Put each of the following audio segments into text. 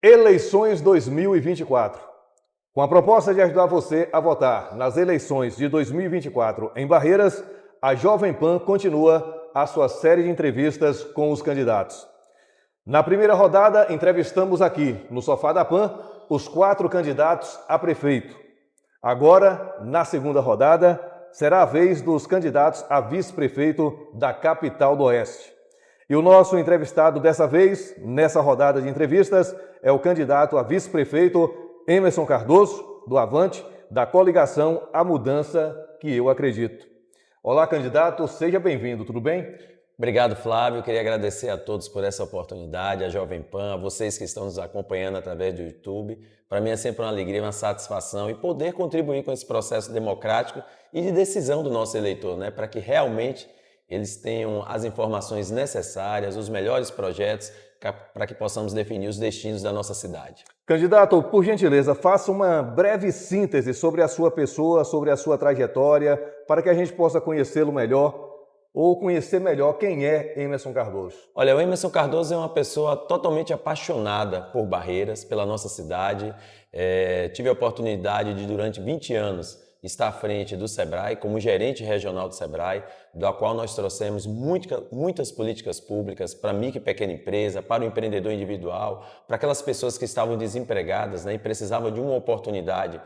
Eleições 2024. Com a proposta de ajudar você a votar nas eleições de 2024 em Barreiras, a Jovem Pan continua a sua série de entrevistas com os candidatos. Na primeira rodada, entrevistamos aqui, no Sofá da Pan, os 4 candidatos a prefeito. Agora, na segunda rodada, será a vez dos candidatos a vice-prefeito da capital do Oeste. E o nosso entrevistado dessa vez, nessa rodada de entrevistas, é o candidato a vice-prefeito Emerson Cardoso, do Avante, da coligação A Mudança que eu acredito. Olá, candidato, seja bem-vindo, tudo bem? Obrigado, Flávio. Queria agradecer a todos por essa oportunidade, a Jovem Pan, a vocês que estão nos acompanhando através do YouTube. Para mim é sempre uma alegria, uma satisfação e poder contribuir com esse processo democrático e de decisão do nosso eleitor, né? Para que realmente eles tenham as informações necessárias, os melhores projetos para que possamos definir os destinos da nossa cidade. Candidato, por gentileza, faça uma breve síntese sobre a sua pessoa, sobre a sua trajetória, para que a gente possa conhecê-lo melhor ou conhecer melhor quem é Emerson Cardoso. Olha, o Emerson Cardoso é uma pessoa totalmente apaixonada por Barreiras, pela nossa cidade. Tive a oportunidade de, durante 20 anos, estar à frente do SEBRAE, como gerente regional do SEBRAE, da qual nós trouxemos muitas políticas públicas para a micro e pequena empresa, para o empreendedor individual, para aquelas pessoas que estavam desempregadas, né, e precisavam de uma oportunidade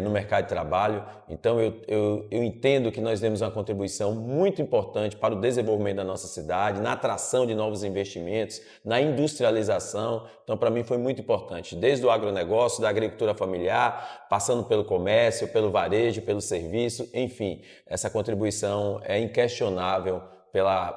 no mercado de trabalho. Então eu entendo que nós demos uma contribuição muito importante para o desenvolvimento da nossa cidade, na atração de novos investimentos, na industrialização. Então para mim foi muito importante, desde o agronegócio, da agricultura familiar, passando pelo comércio, pelo varejo, pelo serviço, enfim, essa contribuição é inquestionável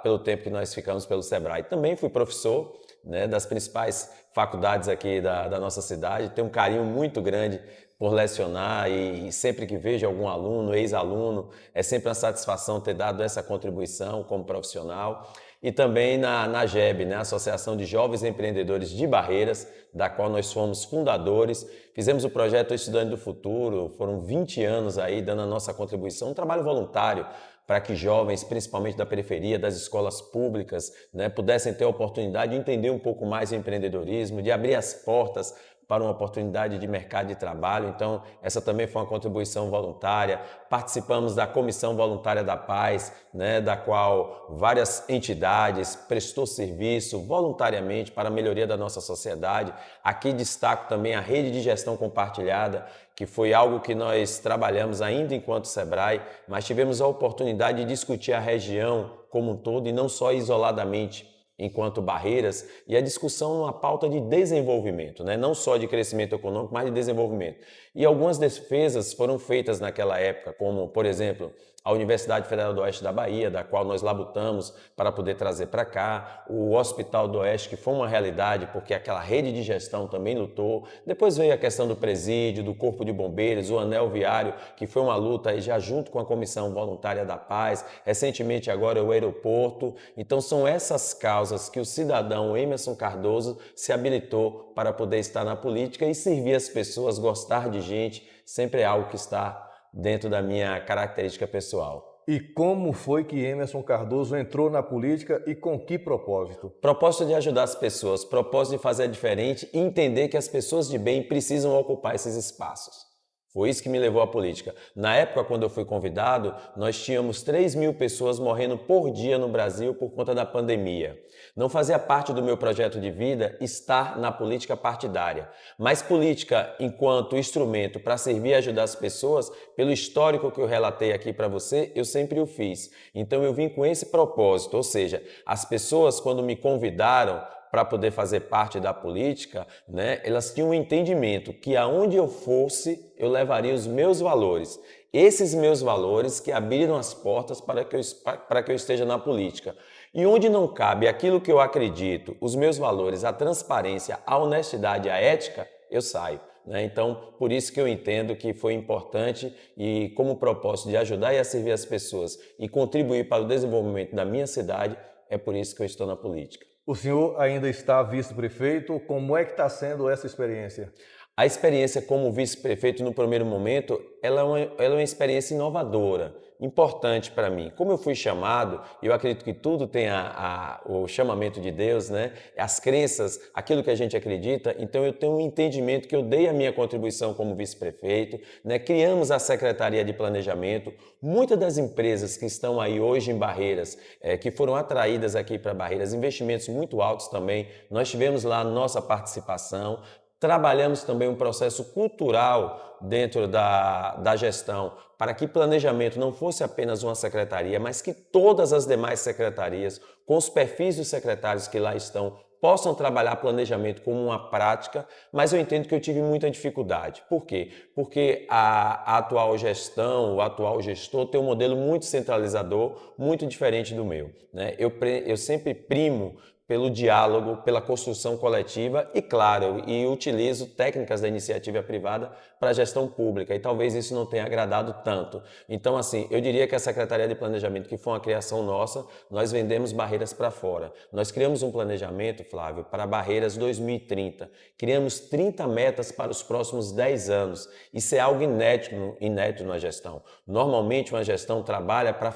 pelo tempo que nós ficamos pelo SEBRAE. Também fui professor, né, das principais faculdades aqui da nossa cidade, tenho um carinho muito grande por lecionar e sempre que vejo algum aluno, ex-aluno, é sempre uma satisfação ter dado essa contribuição como profissional. E também na AGEB, né, Associação de Jovens Empreendedores de Barreiras, da qual nós fomos fundadores. Fizemos o projeto Estudante do Futuro, foram 20 anos aí dando a nossa contribuição, um trabalho voluntário para que jovens, principalmente da periferia, das escolas públicas, né, pudessem ter a oportunidade de entender um pouco mais de empreendedorismo, de abrir as portas para uma oportunidade de mercado de trabalho. Então, essa também foi uma contribuição voluntária. Participamos da Comissão Voluntária da Paz, né, da qual várias entidades prestou serviço voluntariamente para a melhoria da nossa sociedade. Aqui destaco também a Rede de Gestão Compartilhada, que foi algo que nós trabalhamos ainda enquanto SEBRAE, mas tivemos a oportunidade de discutir a região como um todo e não só isoladamente enquanto Barreiras, e a discussão numa pauta de desenvolvimento, né? Não só de crescimento econômico, mas de desenvolvimento. E algumas defesas foram feitas naquela época, como, por exemplo, a Universidade Federal do Oeste da Bahia, da qual nós labutamos para poder trazer para cá, o Hospital do Oeste, que foi uma realidade, porque aquela rede de gestão também lutou. Depois veio a questão do presídio, do Corpo de Bombeiros, o anel viário, que foi uma luta aí já junto com a Comissão Voluntária da Paz, recentemente agora o aeroporto. Então são essas causas que o cidadão Emerson Cardoso se habilitou para poder estar na política e servir as pessoas, gostar de gente, sempre é algo que está dentro da minha característica pessoal. E como foi que Emerson Cardoso entrou na política e com que propósito? Propósito de ajudar as pessoas, propósito de fazer diferente e entender que as pessoas de bem precisam ocupar esses espaços. Foi isso que me levou à política. Na época, quando eu fui convidado, nós tínhamos 3.000 pessoas morrendo por dia no Brasil por conta da pandemia. Não fazia parte do meu projeto de vida estar na política partidária, mas política enquanto instrumento para servir e ajudar as pessoas, pelo histórico que eu relatei aqui para você, eu sempre o fiz. Então eu vim com esse propósito, ou seja, as pessoas quando me convidaram para poder fazer parte da política, né, elas tinham um entendimento que aonde eu fosse, eu levaria os meus valores. Esses meus valores que abriram as portas para que eu esteja na política. E onde não cabe aquilo que eu acredito, os meus valores, a transparência, a honestidade, a ética, eu saio. Então, por isso que eu entendo que foi importante e como propósito de ajudar e a servir as pessoas e contribuir para o desenvolvimento da minha cidade, é por isso que eu estou na política. O senhor ainda está vice-prefeito, como é que está sendo essa experiência? A experiência como vice-prefeito no primeiro momento, ela é uma experiência inovadora, importante para mim. Como eu fui chamado, eu acredito que tudo tem o chamamento de Deus, né? As crenças, aquilo que a gente acredita, então eu tenho um entendimento que eu dei a minha contribuição como vice-prefeito, né? Criamos a Secretaria de Planejamento. Muitas das empresas que estão aí hoje em Barreiras, que foram atraídas aqui para Barreiras, investimentos muito altos também, nós tivemos lá a nossa participação. Trabalhamos também um processo cultural dentro da gestão para que planejamento não fosse apenas uma secretaria, mas que todas as demais secretarias, com os perfis dos secretários que lá estão, possam trabalhar planejamento como uma prática, mas eu entendo que eu tive muita dificuldade. Por quê? Porque a atual gestão, o atual gestor tem um modelo muito centralizador, muito diferente do meu, né? Eu sempre primo pelo diálogo, pela construção coletiva e, claro, utilizo técnicas da iniciativa privada para a gestão pública e talvez isso não tenha agradado tanto. Então, assim, eu diria que a Secretaria de Planejamento, que foi uma criação nossa, nós vendemos Barreiras para fora. Nós criamos um planejamento, Flávio, para Barreiras 2030. Criamos 30 metas para os próximos 10 anos. Isso é algo inédito na gestão. Normalmente, uma gestão trabalha para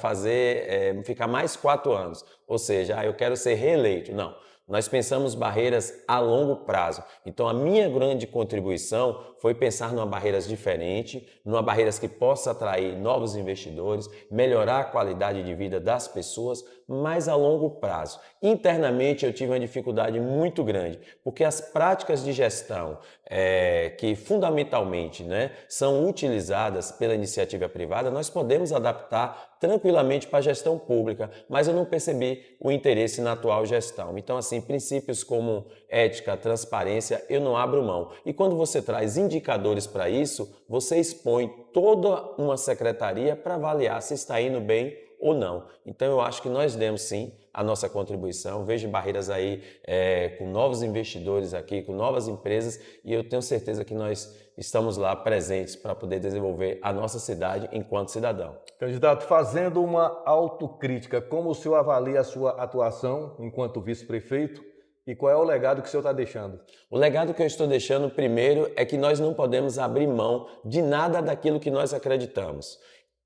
ficar mais 4 anos. Ou seja, eu quero ser reeleito. Não, nós pensamos Barreiras a longo prazo. Então, a minha grande contribuição foi pensar numa Barreiras diferente, numa Barreiras que possa atrair novos investidores, melhorar a qualidade de vida das pessoas, mas a longo prazo. Internamente, eu tive uma dificuldade muito grande, porque as práticas de gestão que fundamentalmente, né, são utilizadas pela iniciativa privada, nós podemos adaptar tranquilamente para a gestão pública, mas eu não percebi o interesse na atual gestão. Então, assim, princípios como ética, transparência, eu não abro mão. E quando você traz indicadores para isso, você expõe toda uma secretaria para avaliar se está indo bem ou não. Então, eu acho que nós demos sim a nossa contribuição. Vejo Barreiras aí com novos investidores aqui, com novas empresas, e eu tenho certeza que nós estamos lá presentes para poder desenvolver a nossa cidade enquanto cidadão. Candidato, fazendo uma autocrítica, como o senhor avalia a sua atuação enquanto vice-prefeito e qual é o legado que o senhor está deixando? O legado que eu estou deixando, primeiro, é que nós não podemos abrir mão de nada daquilo que nós acreditamos,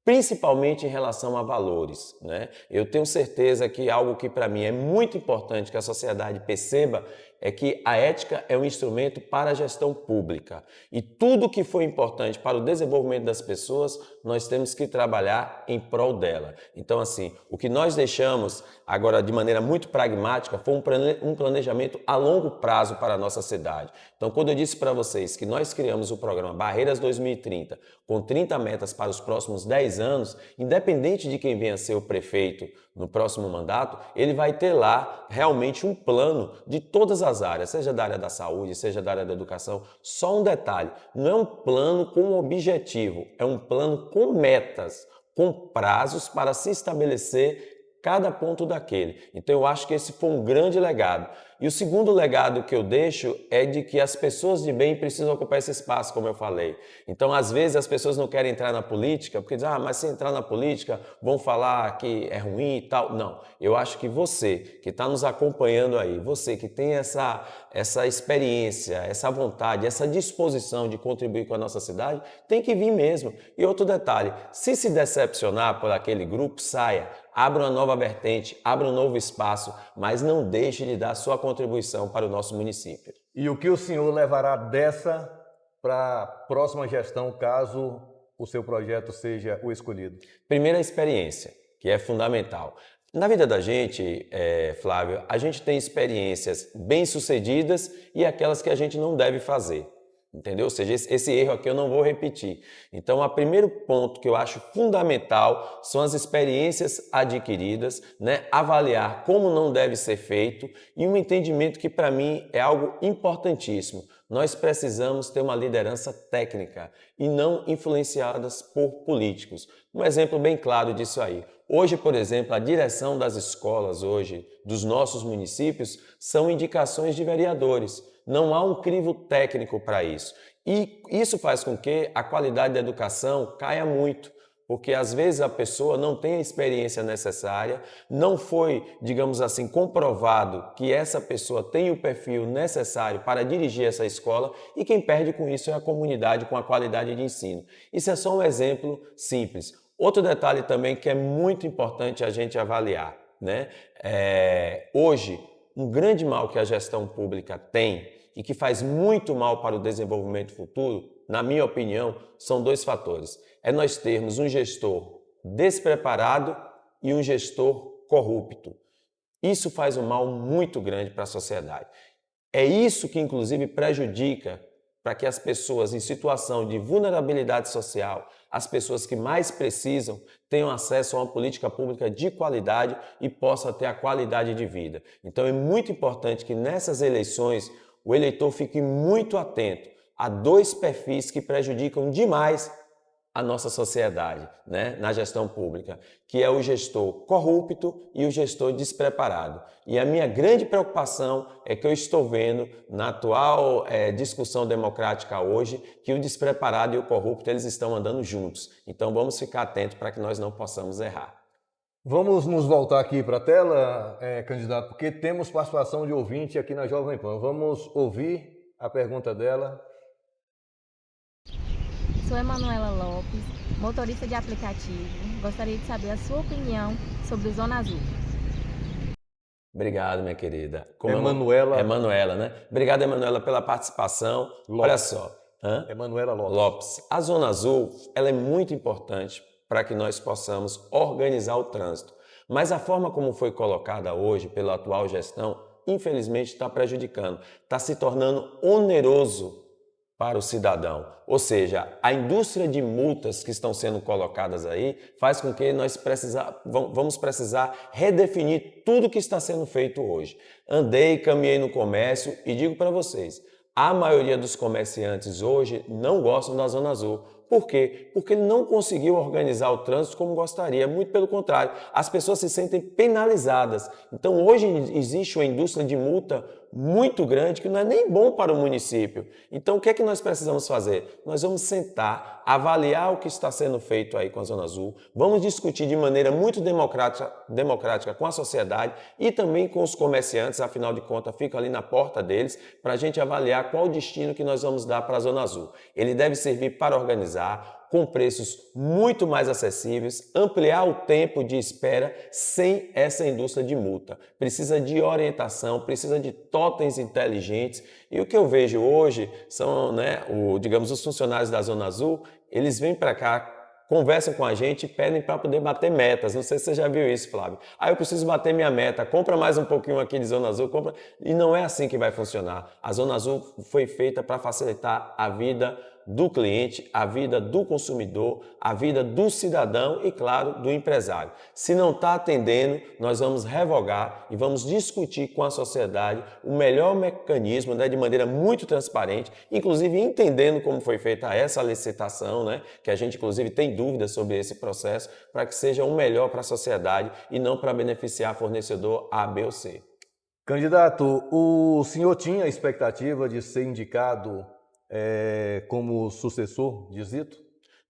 principalmente em relação a valores, né? Eu tenho certeza que algo que para mim é muito importante que a sociedade perceba é que a ética é um instrumento para a gestão pública e tudo que for importante para o desenvolvimento das pessoas, nós temos que trabalhar em prol dela. Então, assim, o que nós deixamos agora de maneira muito pragmática foi um planejamento a longo prazo para a nossa cidade. Então, quando eu disse para vocês que nós criamos o programa Barreiras 2030 com 30 metas para os próximos 10 anos, independente de quem venha ser o prefeito no próximo mandato, ele vai ter lá realmente um plano de todas as áreas, seja da área da saúde, seja da área da educação. Só um detalhe, não é um plano com objetivo, é um plano com metas, com prazos para se estabelecer cada ponto daquele. Então eu acho que esse foi um grande legado. E o segundo legado que eu deixo é de que as pessoas de bem precisam ocupar esse espaço, como eu falei. Então, às vezes, as pessoas não querem entrar na política, porque dizem, mas se entrar na política, vão falar que é ruim e tal. Não, eu acho que você, que está nos acompanhando aí, você que tem essa experiência, essa vontade, essa disposição de contribuir com a nossa cidade, tem que vir mesmo. E outro detalhe, se decepcionar por aquele grupo, saia. Abra uma nova vertente, abra um novo espaço, mas não deixe de dar sua contribuição para o nosso município. E o que o senhor levará dessa para a próxima gestão, caso o seu projeto seja o escolhido? Primeira experiência, que é fundamental. Na vida da gente, Flávio, a gente tem experiências bem-sucedidas e aquelas que a gente não deve fazer. Entendeu? Ou seja, esse erro aqui eu não vou repetir. Então, o primeiro ponto que eu acho fundamental são as experiências adquiridas, né? Avaliar como não deve ser feito e um entendimento que para mim é algo importantíssimo. Nós precisamos ter uma liderança técnica e não influenciadas por políticos. Um exemplo bem claro disso aí. Hoje, por exemplo, a direção das escolas hoje dos nossos municípios são indicações de vereadores. Não há um crivo técnico para isso. E isso faz com que a qualidade da educação caia muito. porque às vezes a pessoa não tem a experiência necessária, não foi, digamos assim, comprovado que essa pessoa tem o perfil necessário para dirigir essa escola e quem perde com isso é a comunidade com a qualidade de ensino. Isso é só um exemplo simples. Outro detalhe também que é muito importante a gente avaliar, né? Hoje, um grande mal que a gestão pública tem e que faz muito mal para o desenvolvimento futuro, na minha opinião, são dois fatores. É nós termos um gestor despreparado e um gestor corrupto. Isso faz um mal muito grande para a sociedade. É isso que, inclusive, prejudica para que as pessoas em situação de vulnerabilidade social, as pessoas que mais precisam, tenham acesso a uma política pública de qualidade e possam ter a qualidade de vida. Então é muito importante que nessas eleições o eleitor fique muito atento a dois perfis que prejudicam demais a nossa sociedade, né, na gestão pública, que é o gestor corrupto e o gestor despreparado. E a minha grande preocupação é que eu estou vendo na atual discussão democrática hoje que o despreparado e o corrupto eles estão andando juntos. Então vamos ficar atentos para que nós não possamos errar. Vamos nos voltar aqui para a tela, candidato, porque temos participação de ouvinte aqui na Jovem Pan. Vamos ouvir a pergunta dela. Sou Emanuela Lopes, motorista de aplicativo. Gostaria de saber a sua opinião sobre o Zona Azul. Obrigado, minha querida. Emanuela, né? Obrigado, Emanuela, pela participação. Lopes. Olha só. Emanuela Lopes. A Zona Azul ela é muito importante para que nós possamos organizar o trânsito. Mas a forma como foi colocada hoje pela atual gestão, infelizmente está prejudicando. Está se tornando oneroso para o cidadão. Ou seja, a indústria de multas que estão sendo colocadas aí faz com que nós vamos precisar redefinir tudo que está sendo feito hoje. Andei, caminhei no comércio e digo para vocês, a maioria dos comerciantes hoje não gostam da Zona Azul. Por quê? Porque ele não conseguiu organizar o trânsito como gostaria. Muito pelo contrário, as pessoas se sentem penalizadas. Então hoje existe uma indústria de multa muito grande que não é nem bom para o município. Então o que é que nós precisamos fazer? Nós vamos sentar, avaliar o que está sendo feito aí com a Zona Azul, vamos discutir de maneira muito democrática com a sociedade e também com os comerciantes, afinal de contas fica ali na porta deles, para a gente avaliar qual o destino que nós vamos dar para a Zona Azul. Ele deve servir para organizar, com preços muito mais acessíveis, ampliar o tempo de espera sem essa indústria de multa. Precisa de orientação, precisa de totens inteligentes. E o que eu vejo hoje são, digamos, os funcionários da Zona Azul, eles vêm para cá, conversam com a gente e pedem para poder bater metas. Não sei se você já viu isso, Flávio. Eu preciso bater minha meta, compra mais um pouquinho aqui de Zona Azul, compra. E não é assim que vai funcionar. A Zona Azul foi feita para facilitar a vida do cliente, a vida do consumidor, a vida do cidadão e, claro, do empresário. Se não está atendendo, nós vamos revogar e vamos discutir com a sociedade o melhor mecanismo, de maneira muito transparente, inclusive entendendo como foi feita essa licitação, que a gente, inclusive, tem dúvidas sobre esse processo, para que seja o melhor para a sociedade e não para beneficiar fornecedor A, B ou C. Candidato, o senhor tinha a expectativa de ser indicado como sucessor de Zito?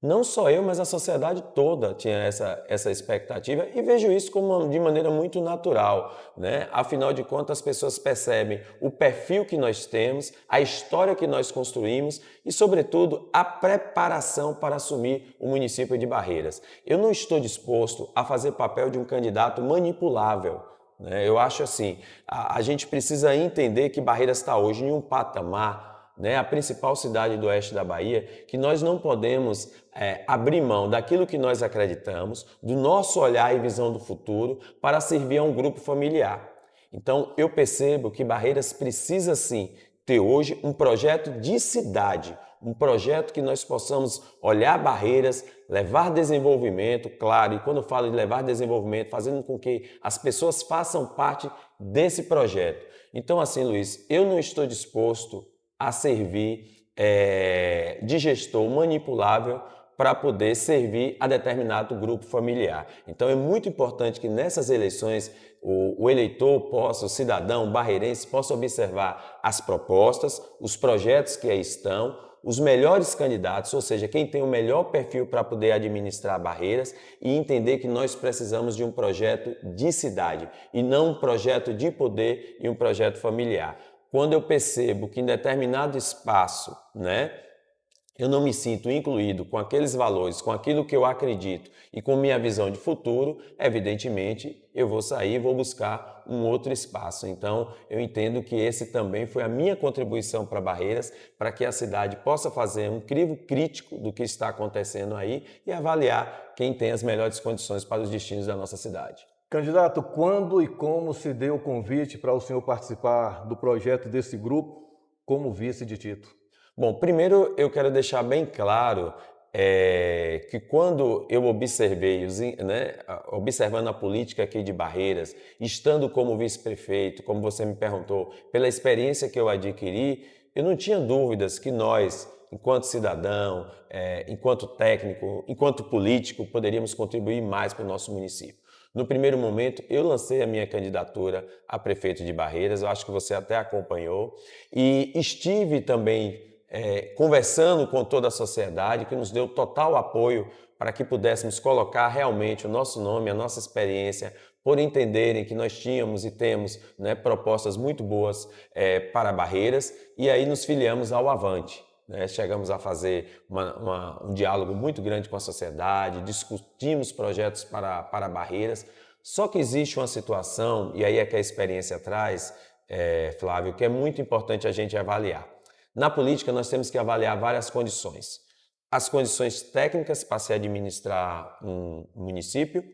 Não só eu, mas a sociedade toda tinha essa expectativa e vejo isso de maneira muito natural, Afinal de contas, as pessoas percebem o perfil que nós temos, a história que nós construímos e, sobretudo, a preparação para assumir o município de Barreiras. Eu não estou disposto a fazer papel de um candidato manipulável. Eu acho assim, a gente precisa entender que Barreiras está hoje em um patamar, a principal cidade do oeste da Bahia, que nós não podemos abrir mão daquilo que nós acreditamos, do nosso olhar e visão do futuro, para servir a um grupo familiar. Então, eu percebo que Barreiras precisa, sim, ter hoje um projeto de cidade, um projeto que nós possamos olhar Barreiras, levar desenvolvimento, claro, e quando eu falo de levar desenvolvimento, fazendo com que as pessoas façam parte desse projeto. Então, assim, Luiz, eu não estou disposto a servir de gestor manipulável para poder servir a determinado grupo familiar. Então é muito importante que nessas eleições o eleitor possa, o cidadão barreirense possa observar as propostas, os projetos que aí estão, os melhores candidatos, ou seja, quem tem o melhor perfil para poder administrar Barreiras e entender que nós precisamos de um projeto de cidade e não um projeto de poder e um projeto familiar. Quando eu percebo que em determinado espaço, né, eu não me sinto incluído com aqueles valores, com aquilo que eu acredito e com minha visão de futuro, evidentemente eu vou sair e vou buscar um outro espaço. Então, eu entendo que esse também foi a minha contribuição para Barreiras, para que a cidade possa fazer um crivo crítico do que está acontecendo aí e avaliar quem tem as melhores condições para os destinos da nossa cidade. Candidato, quando e como se deu o convite para o senhor participar do projeto desse grupo como vice de Tito? Bom, primeiro eu quero deixar bem claro que quando eu observei, observando a política aqui de Barreiras, estando como vice-prefeito, como você me perguntou, pela experiência que eu adquiri, eu não tinha dúvidas que nós, enquanto cidadão, enquanto técnico, enquanto político, poderíamos contribuir mais para o nosso município. No primeiro momento, eu lancei a minha candidatura a prefeito de Barreiras, eu acho que você até acompanhou, e estive também conversando com toda a sociedade, que nos deu total apoio para que pudéssemos colocar realmente o nosso nome, a nossa experiência, por entenderem que nós tínhamos e temos, né, propostas muito boas para Barreiras, e aí nos filiamos ao Avante. Chegamos a fazer um diálogo muito grande com a sociedade, discutimos projetos para Barreiras, só que existe uma situação, e aí é que a experiência traz, Flávio, que é muito importante a gente avaliar. Na política, nós temos que avaliar várias condições. As condições técnicas para se administrar um município,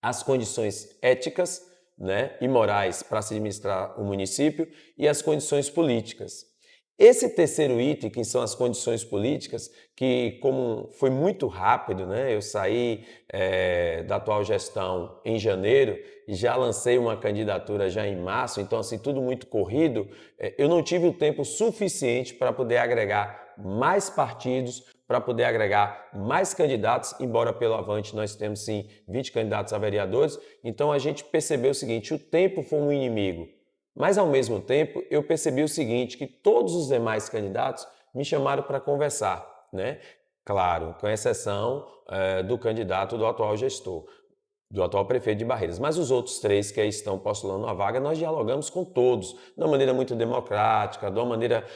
as condições éticas, né, e morais para se administrar um município e as condições políticas. Esse terceiro item, que são as condições políticas, que como foi muito rápido, né, eu saí da atual gestão em janeiro e já lancei uma candidatura já em março, então assim, tudo muito corrido, eu não tive o tempo suficiente para poder agregar mais partidos, para poder agregar mais candidatos, embora pelo Avante nós temos sim 20 candidatos a vereadores, então a gente percebeu o seguinte, o tempo foi um inimigo. Mas, ao mesmo tempo, eu percebi o seguinte, que todos os demais candidatos me chamaram para conversar, né? Claro, com exceção do candidato do atual gestor, do atual prefeito de Barreiras. Mas os outros três que estão postulando a vaga, nós dialogamos com todos, de uma maneira muito democrática, de uma maneira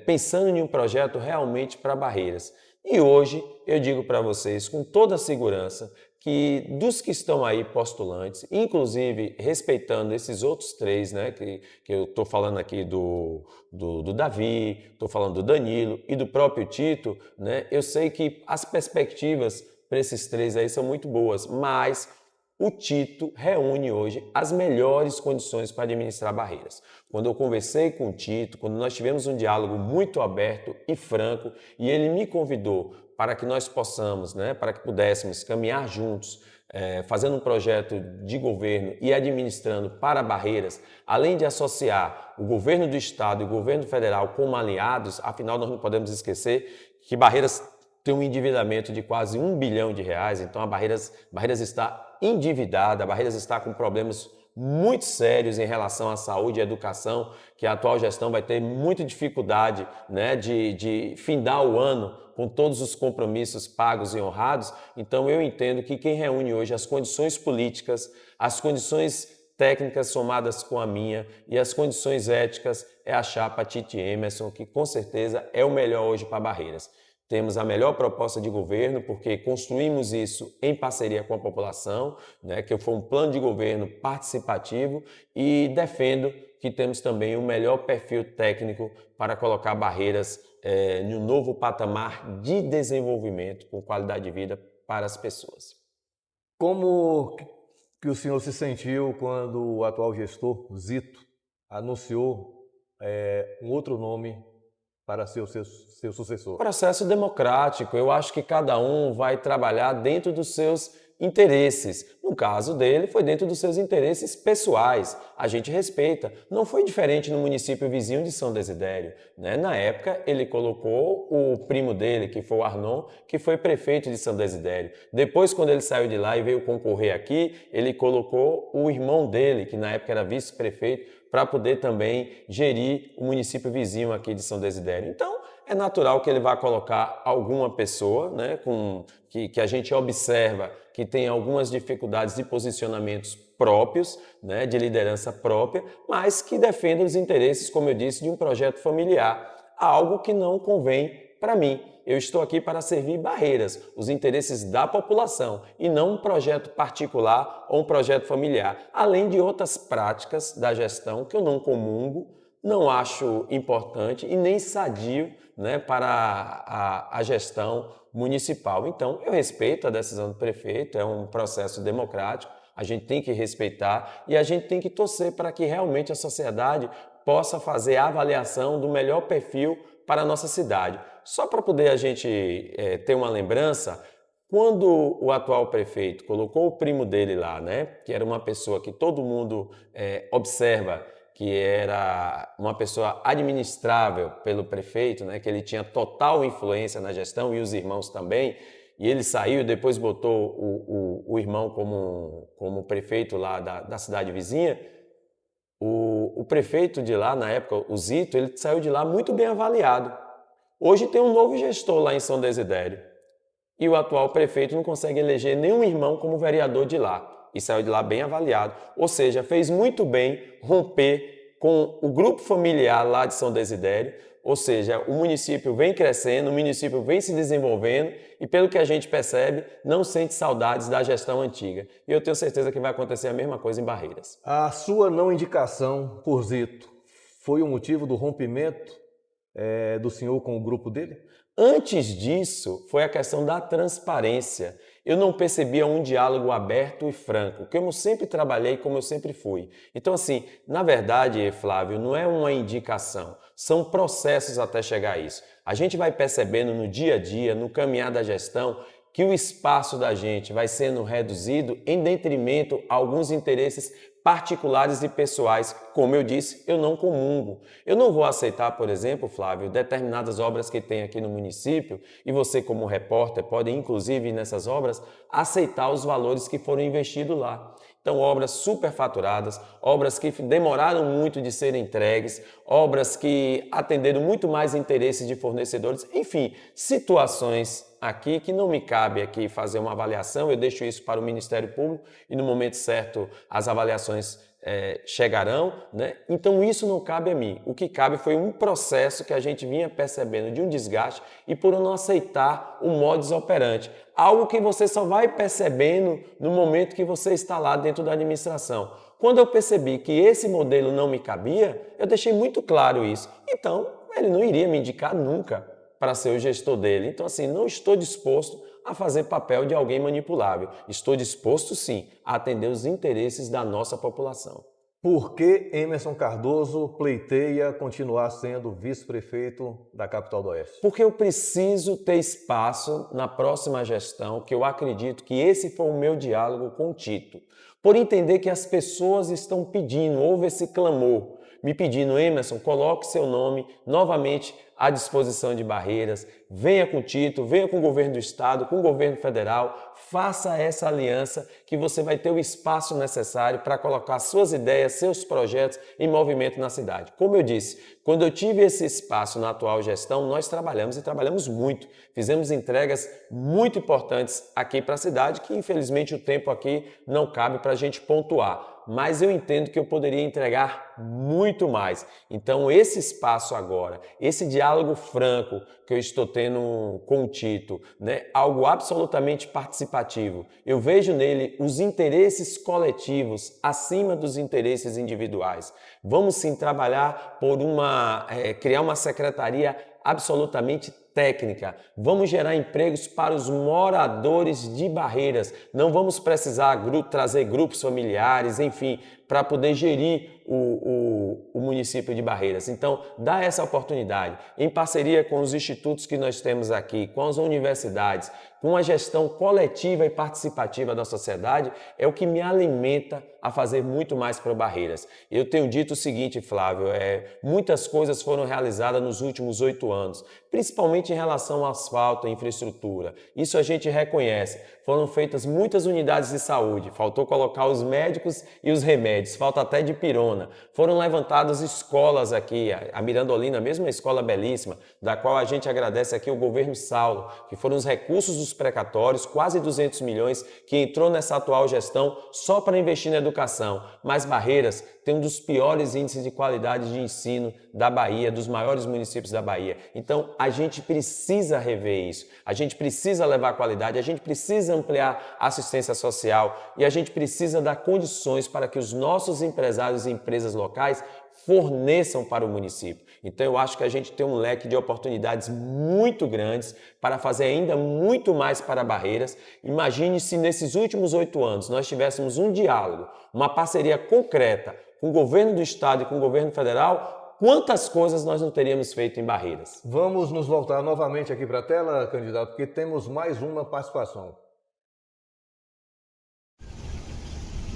pensando em um projeto realmente para Barreiras. E hoje, eu digo para vocês, com toda a segurança, que dos que estão aí postulantes, inclusive respeitando esses outros três, né, que eu estou falando aqui do Davi, estou falando do Danilo e do próprio Tito, né, eu sei que as perspectivas para esses três aí são muito boas, mas o Tito reúne hoje as melhores condições para administrar Barreiras. Quando eu conversei com o Tito, quando nós tivemos um diálogo muito aberto e franco, e ele me convidou para que nós possamos, né, para que pudéssemos caminhar juntos, fazendo um projeto de governo e administrando para Barreiras, além de associar o governo do estado e o governo federal como aliados, afinal nós não podemos esquecer que Barreiras tem um endividamento de quase R$1 bilhão, então a Barreiras está endividada, a Barreiras está com problemas muito sérios em relação à saúde e educação, que a atual gestão vai ter muita dificuldade, né, de findar o ano com todos os compromissos pagos e honrados. Então eu entendo que quem reúne hoje as condições políticas, as condições técnicas somadas com a minha e as condições éticas é a chapa Tite Emerson, que com certeza é o melhor hoje para Barreiras. Temos a melhor proposta de governo, porque construímos isso em parceria com a população, né, que foi um plano de governo participativo, e defendo que temos também o melhor perfil técnico para colocar Barreiras em um novo patamar de desenvolvimento com qualidade de vida para as pessoas. Como que o senhor se sentiu quando o atual gestor, Zito, anunciou um outro nome para ser o seu sucessor? Processo democrático. Eu acho que cada um vai trabalhar dentro dos seus interesses. No caso dele, foi dentro dos seus interesses pessoais. A gente respeita. Não foi diferente no município vizinho de São Desidério, né? Na época, ele colocou o primo dele, que foi o Arnon, que foi prefeito de São Desidério. Depois, quando ele saiu de lá e veio concorrer aqui, ele colocou o irmão dele, que na época era vice-prefeito, para poder também gerir o município vizinho aqui de São Desidério. Então, é natural que ele vá colocar alguma pessoa, né, que a gente observa que tem algumas dificuldades de posicionamentos próprios, né, de liderança própria, mas que defenda os interesses, como eu disse, de um projeto familiar, algo que não convém para mim. Eu estou aqui para servir Barreiras, os interesses da população, e não um projeto particular ou um projeto familiar, além de outras práticas da gestão que eu não comungo, não acho importante e nem sadio, né, para a gestão municipal. Então, eu respeito a decisão do prefeito, é um processo democrático, a gente tem que respeitar e a gente tem que torcer para que realmente a sociedade possa fazer a avaliação do melhor perfil para a nossa cidade. Só para poder a gente ter uma lembrança, quando o atual prefeito colocou o primo dele lá, né, que era uma pessoa que todo mundo observa que era uma pessoa administrável pelo prefeito, né, que ele tinha total influência na gestão e os irmãos também, e ele saiu e depois botou o irmão como prefeito lá da cidade vizinha. O prefeito de lá, na época, o Zito, ele saiu de lá muito bem avaliado. Hoje tem um novo gestor lá em São Desidério. E o atual prefeito não consegue eleger nenhum irmão como vereador de lá. E saiu de lá bem avaliado. Ou seja, fez muito bem romper com o grupo familiar lá de São Desidério. Ou seja, o município vem crescendo, o município vem se desenvolvendo e, pelo que a gente percebe, não sente saudades da gestão antiga. E eu tenho certeza que vai acontecer a mesma coisa em Barreiras. A sua não indicação por Zito foi o motivo do rompimento do senhor com o grupo dele? Antes disso, foi a questão da transparência. Eu não percebia um diálogo aberto e franco, que eu sempre trabalhei como eu sempre fui. Então, assim, na verdade, Flávio, não é uma indicação, são processos até chegar a isso. A gente vai percebendo no dia a dia, no caminhar da gestão, que o espaço da gente vai sendo reduzido em detrimento a alguns interesses particulares e pessoais. Como eu disse, eu não comungo. Eu não vou aceitar, por exemplo, Flávio, determinadas obras que tem aqui no município, e você como repórter pode, inclusive, nessas obras, aceitar os valores que foram investidos lá. Então, obras superfaturadas, obras que demoraram muito de serem entregues, obras que atenderam muito mais interesses de fornecedores, enfim, situações aqui que não me cabe aqui fazer uma avaliação, eu deixo isso para o Ministério Público e no momento certo as avaliações chegarão, né? Então isso não cabe a mim. O que cabe foi um processo que a gente vinha percebendo de um desgaste e por não aceitar o modus operandi. Algo que você só vai percebendo no momento que você está lá dentro da administração. Quando eu percebi que esse modelo não me cabia, eu deixei muito claro isso. Então, ele não iria me indicar nunca para ser o gestor dele. Então, assim, não estou disposto a fazer papel de alguém manipulável. Estou disposto, sim, a atender os interesses da nossa população. Por que Emerson Cardoso pleiteia continuar sendo vice-prefeito da capital do Oeste? Porque eu preciso ter espaço na próxima gestão, que eu acredito que esse foi o meu diálogo com o Tito. Por entender que as pessoas estão pedindo, houve esse clamor, me pedindo, Emerson, coloque seu nome novamente à disposição de Barreiras, venha com o Tito, venha com o governo do estado, com o governo federal, faça essa aliança que você vai ter o espaço necessário para colocar suas ideias, seus projetos em movimento na cidade. Como eu disse, quando eu tive esse espaço na atual gestão, nós trabalhamos e trabalhamos muito. Fizemos entregas muito importantes aqui para a cidade, que infelizmente o tempo aqui não cabe para a gente pontuar. Mas eu entendo que eu poderia entregar muito mais. Então, esse espaço agora, esse diálogo franco que eu estou tendo com o Tito, né, algo absolutamente participativo, eu vejo nele os interesses coletivos acima dos interesses individuais. Vamos sim trabalhar por criar uma secretaria absolutamente técnica. Vamos gerar empregos para os moradores de Barreiras. Não vamos precisar trazer grupos familiares, enfim, para poder gerir o município de Barreiras. Então, dá essa oportunidade, em parceria com os institutos que nós temos aqui, com as universidades, com a gestão coletiva e participativa da sociedade, é o que me alimenta a fazer muito mais para Barreiras. Eu tenho dito o seguinte, Flávio, muitas coisas foram realizadas nos últimos 8 anos, principalmente principalmente em relação ao asfalto e infraestrutura. Isso a gente reconhece. Foram feitas muitas unidades de saúde, faltou colocar os médicos e os remédios, falta até de pirona. Foram levantadas escolas aqui, a Mirandolina, mesmo uma escola belíssima, da qual a gente agradece aqui o governo Saulo, que foram os recursos dos precatórios, quase 200 milhões, que entrou nessa atual gestão só para investir na educação. Mas Barreiras tem um dos piores índices de qualidade de ensino da Bahia, dos maiores municípios da Bahia. Então, a gente precisa rever isso, a gente precisa levar qualidade, a gente precisa ampliar a assistência social e a gente precisa dar condições para que os nossos empresários e empresas locais forneçam para o município. Então, eu acho que a gente tem um leque de oportunidades muito grandes para fazer ainda muito mais para Barreiras. Imagine se nesses últimos 8 anos nós tivéssemos um diálogo, uma parceria concreta com o governo do estado e com o governo federal, quantas coisas nós não teríamos feito em Barreiras. Vamos nos voltar novamente aqui para a tela, candidato, porque temos mais uma participação.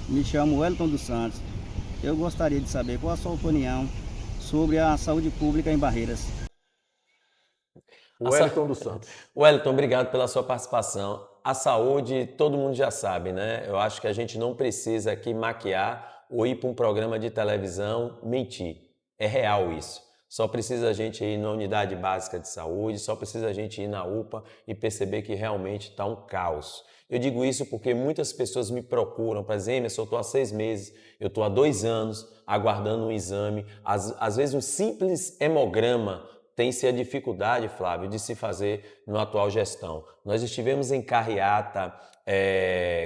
Me chamo Wellington dos Santos. Eu gostaria de saber qual a sua opinião sobre a saúde pública em Barreiras. Wellington dos Santos. Wellington, obrigado pela sua participação. A saúde, todo mundo já sabe, né? Eu acho que a gente não precisa aqui maquiar ou ir para um programa de televisão mentir. É real isso. Só precisa a gente ir na unidade básica de saúde, só precisa a gente ir na UPA e perceber que realmente está um caos. Eu digo isso porque muitas pessoas me procuram para dizer: Emerson, eu estou há 6 meses, eu estou há 2 anos aguardando um exame. Às vezes um simples hemograma tem-se a dificuldade, Flávio, de se fazer na atual gestão. Nós estivemos em carreata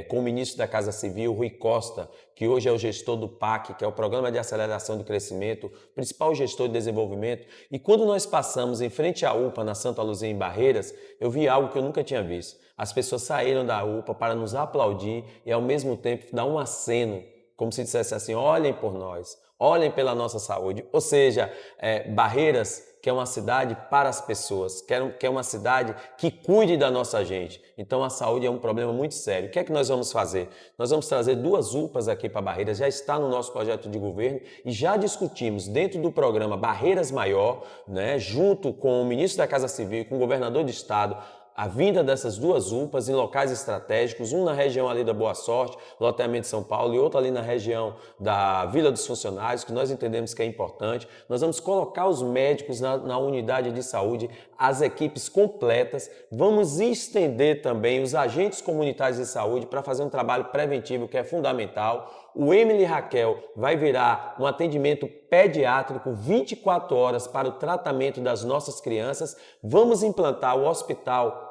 com o ministro da Casa Civil, Rui Costa, que hoje é o gestor do PAC, que é o Programa de Aceleração do Crescimento, principal gestor de desenvolvimento. E quando nós passamos em frente à UPA, na Santa Luzia, em Barreiras, eu vi algo que eu nunca tinha visto. As pessoas saíram da UPA para nos aplaudir e, ao mesmo tempo, dar um aceno, como se dissesse assim: olhem por nós, olhem pela nossa saúde. Ou seja, Barreiras quer uma cidade para as pessoas, quer uma cidade que cuide da nossa gente. Então a saúde é um problema muito sério. O que é que nós vamos fazer? Nós vamos trazer 2 UPAs aqui para Barreiras, já está no nosso projeto de governo e já discutimos dentro do programa Barreiras Maior, né, junto com o ministro da Casa Civil e com o governador do estado, a vinda dessas 2 UPAs em locais estratégicos, um na região ali da Boa Sorte, loteamento de São Paulo, e outro ali na região da Vila dos Funcionários, que nós entendemos que é importante. Nós vamos colocar os médicos na unidade de saúde, as equipes completas, vamos estender também os agentes comunitários de saúde para fazer um trabalho preventivo que é fundamental. O Emily Raquel vai virar um atendimento pediátrico 24 horas para o tratamento das nossas crianças. Vamos implantar o hospital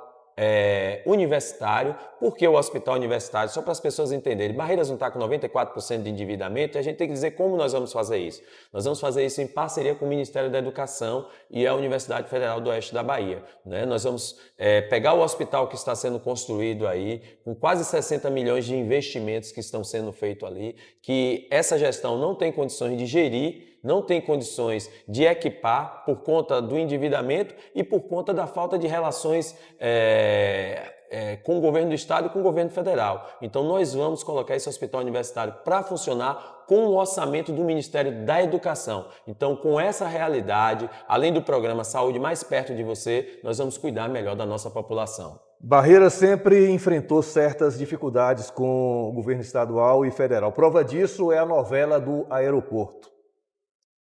universitário. Por que o hospital universitário? Só para as pessoas entenderem. Barreiras não está com 94% de endividamento e a gente tem que dizer como nós vamos fazer isso. Nós vamos fazer isso em parceria com o Ministério da Educação e a Universidade Federal do Oeste da Bahia, né? Nós vamos pegar o hospital que está sendo construído aí, com quase 60 milhões de investimentos que estão sendo feitos ali, que essa gestão não tem condições de gerir, não tem condições de equipar por conta do endividamento e por conta da falta de relações com o governo do estado e com o governo federal. Então nós vamos colocar esse hospital universitário para funcionar com o orçamento do Ministério da Educação. Então, com essa realidade, além do programa Saúde Mais Perto de Você, nós vamos cuidar melhor da nossa população. Barreiras sempre enfrentou certas dificuldades com o governo estadual e federal. Prova disso é a novela do aeroporto,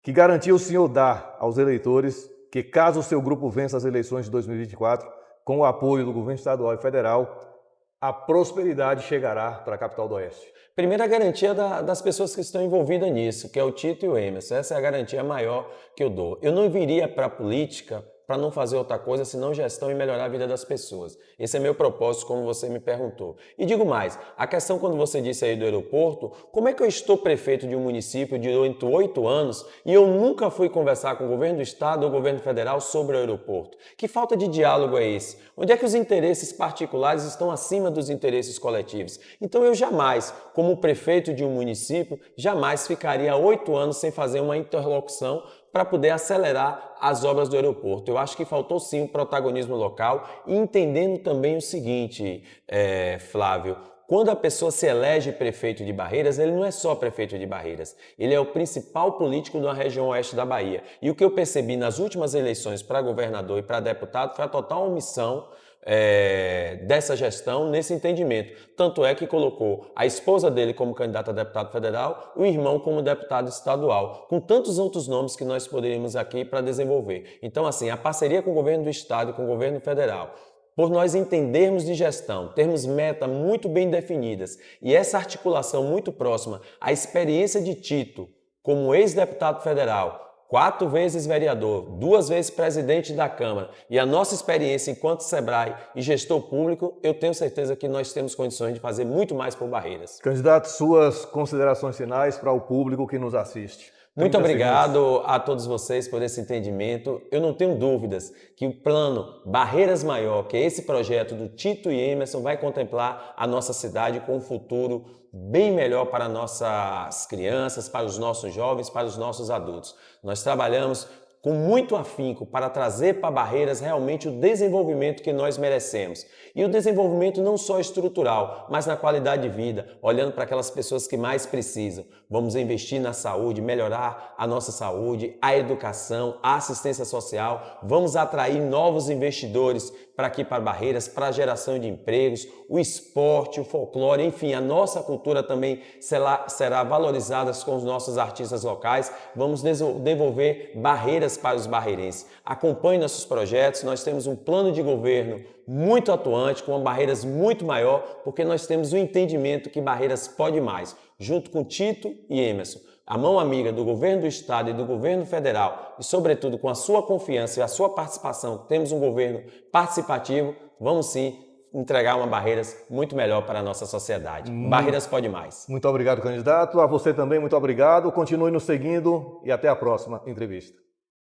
que garantiu o senhor dar aos eleitores que, caso o seu grupo vença as eleições de 2024, com o apoio do governo estadual e federal, a prosperidade chegará para a capital do Oeste. Primeira garantia das pessoas que estão envolvidas nisso, que é o Tito e o Emerson. Essa é a garantia maior que eu dou. Eu não viria para a política para não fazer outra coisa, senão gestão e melhorar a vida das pessoas. Esse é meu propósito, como você me perguntou. E digo mais, a questão quando você disse aí do aeroporto, como é que eu estou prefeito de um município durante 8 anos e eu nunca fui conversar com o governo do estado ou o governo federal sobre o aeroporto? Que falta de diálogo é esse? Onde é que os interesses particulares estão acima dos interesses coletivos? Então eu jamais, como prefeito de um município, jamais ficaria 8 anos sem fazer uma interlocução para poder acelerar as obras do aeroporto. Eu acho que faltou sim o protagonismo local e entendendo também o seguinte, Flávio, quando a pessoa se elege prefeito de Barreiras, ele não é só prefeito de Barreiras, ele é o principal político da região oeste da Bahia. E o que eu percebi nas últimas eleições para governador e para deputado foi a total omissão dessa gestão nesse entendimento. Tanto é que colocou a esposa dele como candidata a deputado federal, o irmão como deputado estadual, com tantos outros nomes que nós poderíamos aqui para desenvolver. Então, assim, a parceria com o governo do estado e com o governo federal, por nós entendermos de gestão, termos metas muito bem definidas e essa articulação muito próxima, a experiência de Tito como ex-deputado federal, 4 vezes vereador, 2 vezes presidente da Câmara e a nossa experiência enquanto Sebrae e gestor público, eu tenho certeza que nós temos condições de fazer muito mais por Barreiras. Candidato, suas considerações finais para o público que nos assiste. Muito obrigado a todos vocês por esse entendimento. Eu não tenho dúvidas que o plano Barreiras Maior, que é esse projeto do Tito e Emerson, vai contemplar a nossa cidade com um futuro bem melhor para nossas crianças, para os nossos jovens, para os nossos adultos. Nós trabalhamos com muito afinco para trazer para Barreiras realmente o desenvolvimento que nós merecemos. E o desenvolvimento não só estrutural, mas na qualidade de vida, olhando para aquelas pessoas que mais precisam. Vamos investir na saúde, melhorar a nossa saúde, a educação, a assistência social. Vamos atrair novos investidores para aqui para Barreiras, para a geração de empregos, o esporte, o folclore, enfim, a nossa cultura também será valorizada com os nossos artistas locais. Vamos desenvolver Barreiras para os barreirenses. Acompanhe nossos projetos, nós temos um plano de governo muito atuante, com Barreiras muito maior, porque nós temos o entendimento que Barreiras pode mais, junto com Tito e Emerson. A mão amiga do governo do estado e do governo federal, e sobretudo com a sua confiança e a sua participação, temos um governo participativo, vamos sim entregar uma Barreiras muito melhor para a nossa sociedade. Barreiras pode mais. Muito obrigado, candidato. A você também, muito obrigado. Continue nos seguindo e até a próxima entrevista.